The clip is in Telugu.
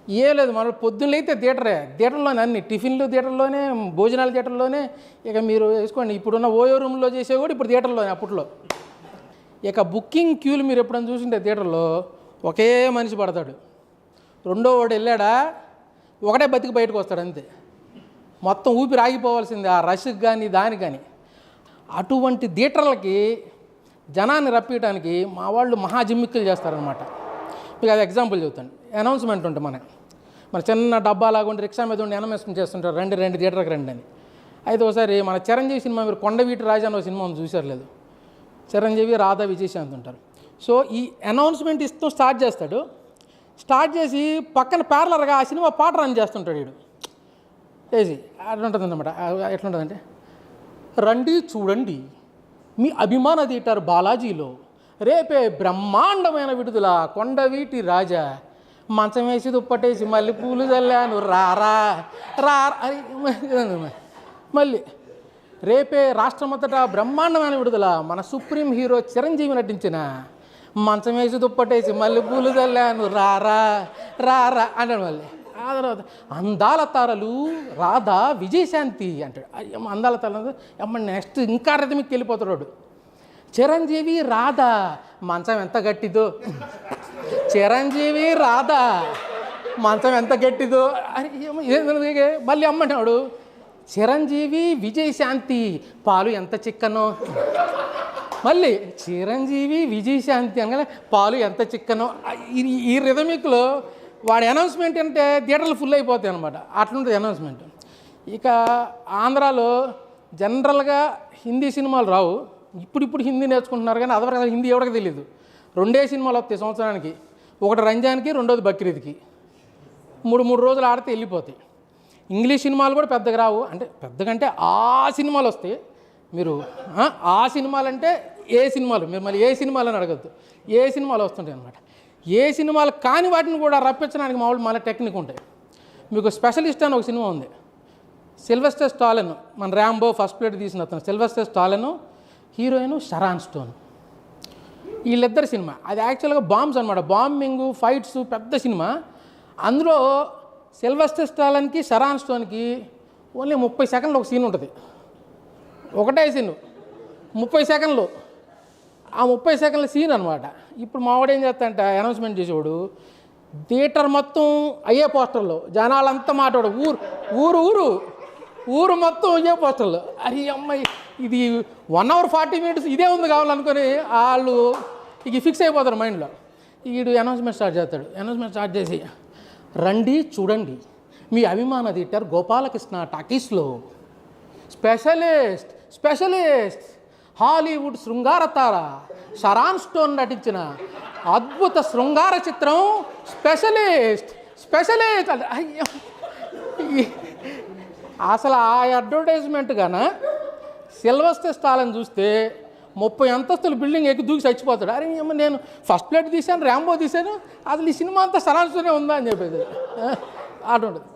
ఏ లేదు మన పొద్దున్న అయితే థియేటర్లోనే అన్ని టిఫిన్లు థియేటర్లోనే, భోజనాలు థియేటర్లోనే. ఇక మీరు వేసుకోండి, ఇప్పుడున్న ఓయో రూమ్లో చేసే కూడా ఇప్పుడు థియేటర్లోనే అప్పట్లో. ఇక బుకింగ్ క్యూలు మీరు ఎప్పుడైనా చూసింటే థియేటర్లో ఒకే మనిషి పడతాడు, రెండో వాడు వెళ్ళాడా ఒకటే బతికి బయటకు వస్తాడు అంతే. మొత్తం ఊపిరి ఆగిపోవాల్సింది ఆ రష్కి కానీ దానికి కానీ. అటువంటి థియేటర్లకి జనాన్ని రప్పించడానికి మా వాళ్ళు మహా జిమ్మిక్కులు చేస్తారనమాట. మీకు అది ఎగ్జాంపుల్ చెబుతాను. అనౌన్స్మెంట్ ఉంటుంది మన చిన్న డబ్బాలాగా ఉండి రిక్షా మీద ఉండి అనౌన్స్మెంట్ చేస్తుంటారు, రండి థియేటర్కి రండి అని. అయితే ఒకసారి మన చిరంజీవి సినిమా, మీరు కొండవీటి రాజా అనే సినిమా చూసారు లేదు, చిరంజీవి రాధా విజయశాంతి ఉంటారు. సో ఈ అనౌన్స్మెంట్ ఇస్తూ స్టార్ట్ చేస్తాడు. స్టార్ట్ చేసి పక్కన ప్యారలర్గా ఆ సినిమా పాట రన్ చేస్తుంటాడు వీడు వేసి. అట్లుంటుంది అన్నమాట. ఎట్లుంటుందంటే, రండి చూడండి మీ అభిమాన థియేటర్ బాలాజీలో రేపే బ్రహ్మాండమైన విడుదల కొండవీటి రాజా, మంచం వేసి దుప్పటేసి మళ్ళీ పూలు చల్లాను రారా రా. మళ్ళీ రేపే రాష్ట్రమంతటా బ్రహ్మాండమైన విడుదల మన సుప్రీం హీరో చిరంజీవి నటించిన మంచం వేసి దుప్పటేసి మళ్ళీ పూలు చల్లాను రారా రారా అంటాడు. మళ్ళీ ఆ తర్వాత అందాల తారలు రాధా విజయశాంతి అంటాడు. అమ్మ అందాల తారలు అమ్మ నెక్స్ట్ ఇంకా రిథమిక్కి వెళ్ళిపోతాడు. చిరంజీవి రాధా మంచం ఎంత గట్టిదో, చిరంజీవి రాధా మంచం ఎంత గట్టిదో అని మళ్ళీ అమ్మంటాడు. చిరంజీవి విజయశాంతి పాలు ఎంత చిక్కనో, మళ్ళీ చిరంజీవి విజయశాంతి అనగానే పాలు ఎంత చిక్కనో. ఈ రిథమిక్లో వాడి అనౌన్స్మెంట్ అంటే థియేటర్లు ఫుల్ అయిపోతాయి అనమాట. అట్లుంటుంది అనౌన్స్మెంట్. ఇక ఆంధ్రాలో జనరల్గా హిందీ సినిమాలు రావు. ఇప్పుడు హిందీ నేర్చుకుంటున్నారు, కానీ అదవరకు హిందీ ఎవరికి తెలియదు. 2 సినిమాలు వస్తాయి సంవత్సరానికి, ఒకటి రంజాన్కి, రెండోది బక్రీద్కి. 3 రోజులు ఆడితే వెళ్ళిపోతాయి. ఇంగ్లీష్ సినిమాలు కూడా పెద్దగా రావు, అంటే పెద్దగంటే ఆ సినిమాలు వస్తాయి. మీరు ఆ సినిమాలు అంటే ఏ సినిమాలు, మీరు మళ్ళీ ఏ సినిమాలు అని అడగద్దు, ఏ సినిమాలు వస్తుంటాయి అనమాట. ఏ సినిమాలు కాని వాటిని కూడా రప్పించడానికి మా వాళ్ళు మళ్ళీ టెక్నిక్ ఉంటాయి. మీకు స్పెషలిస్ట్ అని ఒక సినిమా ఉంది, సిల్వెస్టర్ స్టాలిన్, మన ర్యాంబో ఫస్ట్ ప్లేట్ తీసిన అతను సిల్వెస్టర్ స్టాలిన్, హీరోయిన్ షరాన్ స్టోన్, వీళ్ళిద్దరు సినిమా. అది యాక్చువల్గా బాంబ్స్ అనమాట, బాంబింగ్ ఫైట్స్ పెద్ద సినిమా. అందులో సిల్వెస్టర్ స్టాలిన్కి షరాన్ స్టోన్కి ఓన్లీ 30 సెకండ్లు ఒక సీన్ ఉంటుంది, ఒకటే సీను 30 సెకండ్లు. ఆ 30 సెకండ్ల సీన్ అనమాట. ఇప్పుడు మావాడు ఏం చేస్తాడంటే అనౌన్స్మెంట్ చేసేవాడు థియేటర్ మొత్తం అయ్యే పోస్టర్లో, జనాలంతా మాట్లాడు, ఊరు మొత్తం అయ్యే పోస్టర్లు. అరే అమ్మాయి ఇది 1 hour 40 minutes ఇదే ఉంది కావాలనుకొని వాళ్ళు ఇక ఫిక్స్ అయిపోతారు మైండ్లో. వీడు అనౌన్స్మెంట్ స్టార్ట్ చేస్తాడు. అనౌన్స్మెంట్ స్టార్ట్ చేసి, రండి చూడండి మీ అభిమాన థియేటర్ గోపాలకృష్ణ టాకీస్లో స్పెషలిస్ట్ హాలీవుడ్ శృంగార తార షరాన్ స్టోన్ నటించిన అద్భుత శృంగార చిత్రం స్పెషలిస్ట్. అయ్యో, అసలు ఆ అడ్వర్టైజ్మెంట్ గాన సిల్వెస్టర్ స్టాలిన్ చూస్తే 30 అంతస్తుల బిల్డింగ్ ఎక్కి దూకి చచ్చిపోతాడు. అరే నేను ఫస్ట్ ప్లేట్ తీశాను, ర్యాంబో తీశాను, అసలు ఈ సినిమా అంతా షరాన్ స్టోనే ఉందా అని చెప్పేది అటు ఉంటుంది.